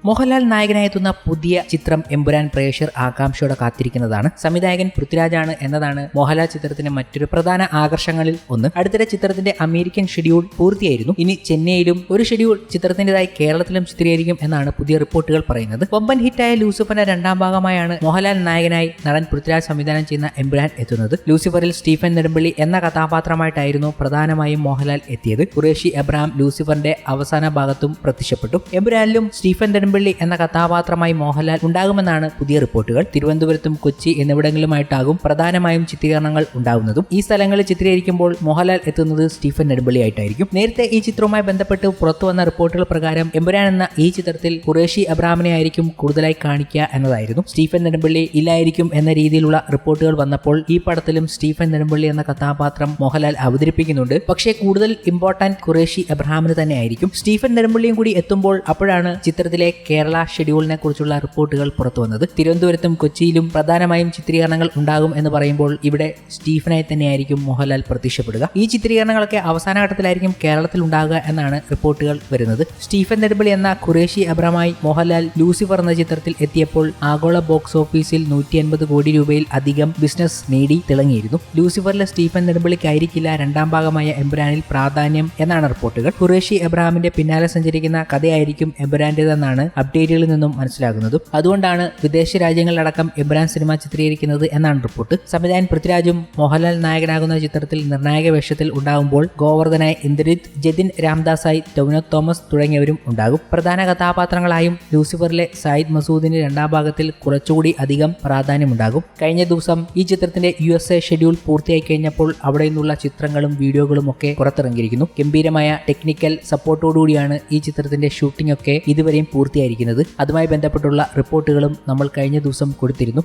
മോഹൻലാൽ നായകനായി എത്തുന്ന പുതിയ ചിത്രം എമ്പുരാൻ പ്രേക്ഷകർ ആകാംക്ഷയോടെ കാത്തിരിക്കുന്നതാണ്. സംവിധായകൻ പൃഥ്വിരാജാണ് എന്നതാണ് മോഹൻലാൽ ചിത്രത്തിന്റെ മറ്റൊരു പ്രധാന ആകർഷങ്ങളിൽ ഒന്ന്. അടുത്തിടെ ചിത്രത്തിന്റെ അമേരിക്കൻ ഷെഡ്യൂൾ പൂർത്തിയായിരുന്നു. ഇനി ചെന്നൈയിലും ഒരു ഷെഡ്യൂൾ ചിത്രത്തിന്റേതായി കേരളത്തിലും ചിത്രീകരിക്കും എന്നാണ് പുതിയ റിപ്പോർട്ടുകൾ പറയുന്നത്. വമ്പൻ ഹിറ്റായ ലൂസിഫറിന്റെ രണ്ടാം ഭാഗമായാണ് മോഹൻലാൽ നായകനായി നടൻ പൃഥ്വിരാജ് സംവിധാനം ചെയ്യുന്ന എമ്പുരാൻ എത്തുന്നത്. ലൂസിഫറിൽ സ്റ്റീഫൻ നെടുമ്പള്ളി എന്ന കഥാപാത്രമായിട്ടായിരുന്നു പ്രധാനമായും മോഹൻലാൽ എത്തിയത്. ഖുറേഷി എബ്രഹാം ലൂസിഫറിന്റെ അവസാന ഭാഗത്തും പ്രത്യക്ഷപ്പെട്ടു. എമ്പുരാനിലും സ്റ്റീഫൻ നെടുമ്പള്ളി എന്ന കഥാപാത്രമായി മോഹൻലാൽ ഉണ്ടാകുമെന്നാണ് പുതിയ റിപ്പോർട്ടുകൾ. തിരുവനന്തപുരത്തും കൊച്ചി എന്നിവിടങ്ങളിലുമായിട്ടാകും പ്രധാനമായും ചിത്രീകരണങ്ങൾ ഉണ്ടാകുന്നതും. ഈ സ്ഥലങ്ങളിൽ ചിത്രീകരിക്കുമ്പോൾ മോഹൻലാൽ എത്തുന്നത് സ്റ്റീഫൻ നെടുമ്പള്ളി ആയിട്ടായിരിക്കും. നേരത്തെ ഈ ചിത്രവുമായി ബന്ധപ്പെട്ട് പുറത്തുവന്ന റിപ്പോർട്ടുകൾ പ്രകാരം എമ്പുരാൻ എന്ന ഈ ചിത്രത്തിൽ ഖുറേഷി എബ്രഹാമിനെ ആയിരിക്കും കൂടുതലായി കാണിക്കുക എന്നതായിരുന്നു. സ്റ്റീഫൻ നെടുമ്പള്ളി ഇല്ലായിരിക്കും എന്ന രീതിയിലുള്ള റിപ്പോർട്ടുകൾ വന്നപ്പോൾ ഈ പടത്തിലും സ്റ്റീഫൻ നെടുമ്പള്ളി എന്ന കഥാപാത്രം മോഹൻലാൽ അവതരിപ്പിക്കുന്നുണ്ട്. പക്ഷേ കൂടുതൽ ഇമ്പോർട്ടന്റ് ഖുറേഷി എബ്രഹാമിന് തന്നെ ആയിരിക്കും. സ്റ്റീഫൻ നെടുമ്പള്ളിയും കൂടി എത്തുമ്പോൾ അപ്പോഴാണ് ചിത്രത്തിലെ കേരള ഷെഡ്യൂളിനെ കുറിച്ചുള്ള റിപ്പോർട്ടുകൾ പുറത്തു വന്നത്. തിരുവനന്തപുരത്തും കൊച്ചിയിലും പ്രധാനമായും ചിത്രീകരണങ്ങൾ ഉണ്ടാകും എന്ന് പറയുമ്പോൾ ഇവിടെ സ്റ്റീഫനായി തന്നെയായിരിക്കും മോഹൻലാൽ പ്രത്യക്ഷപ്പെടുക. ഈ ചിത്രീകരണങ്ങളൊക്കെ അവസാന ഘട്ടത്തിലായിരിക്കും കേരളത്തിൽ ഉണ്ടാകുക എന്നാണ് റിപ്പോർട്ടുകൾ വരുന്നത്. സ്റ്റീഫൻ നെടുമ്പള്ളി എന്ന ഖുറേഷി എബ്രഹാമായി മോഹൻലാൽ ലൂസിഫർ എന്ന ചിത്രത്തിൽ എത്തിയപ്പോൾ ആഗോള ബോക്സ് ഓഫീസിൽ 150 കോടി രൂപയിൽ അധികം ബിസിനസ് നേടി തിളങ്ങിയിരുന്നു. ലൂസിഫറിലെ സ്റ്റീഫൻ നെടുമ്പള്ളിക്കായിരിക്കില്ല രണ്ടാം ഭാഗമായ എമ്പുരാനിൽ പ്രാധാന്യം എന്നാണ് റിപ്പോർട്ടുകൾ. ഖുറേഷി എബ്രഹാമിന്റെ പിന്നാലെ സഞ്ചരിക്കുന്ന കഥയായിരിക്കും എമ്പുരാന്റേതെന്നാണ് അപ്ഡേറ്റുകളിൽ നിന്നും മനസ്സിലാകുന്നതും. അതുകൊണ്ടാണ് വിദേശ രാജ്യങ്ങളിലടക്കം എമ്പുരാൻ സിനിമ ചിത്രീകരിക്കുന്നത് എന്നാണ് റിപ്പോർട്ട്. സംവിധായകൻ പൃഥ്വിരാജും മോഹൻലാൽ നായകനാകുന്ന ചിത്രത്തിൽ നിർണായക വേഷത്തിൽ ഉണ്ടാകുമ്പോൾ ഗോവർദ്ധനായി ഇന്ദ്രജിത്ത്, ജതിൻ രാംദാസായി ടൊവിനോ തോമസ് തുടങ്ങിയവരും ഉണ്ടാകും. പ്രധാന കഥാപാത്രങ്ങളായും ലൂസിഫറിലെ സായിദ് മസൂദിന് രണ്ടാം ഭാഗത്തിൽ കുറച്ചുകൂടി അധികം പ്രാധാന്യമുണ്ടാകും. കഴിഞ്ഞ ദിവസം ഈ ചിത്രത്തിന്റെ USA ഷെഡ്യൂൾ പൂർത്തിയായി കഴിഞ്ഞപ്പോൾ അവിടെ നിന്നുള്ള ചിത്രങ്ങളും വീഡിയോകളും ഒക്കെ പുറത്തിറങ്ങിയിരിക്കുന്നു. ഗംഭീരമായ ടെക്നിക്കൽ സപ്പോർട്ടോടുകൂടിയാണ് ഈ ചിത്രത്തിന്റെ ഷൂട്ടിംഗ് ഒക്കെ ഇതുവരെയും പൂർത്തിയായിരിക്കുന്നത്. അതുമായി ബന്ധപ്പെട്ടുള്ള റിപ്പോർട്ടുകളും നമ്മൾ കഴിഞ്ഞ ദിവസം കൊടുത്തിരുന്നു.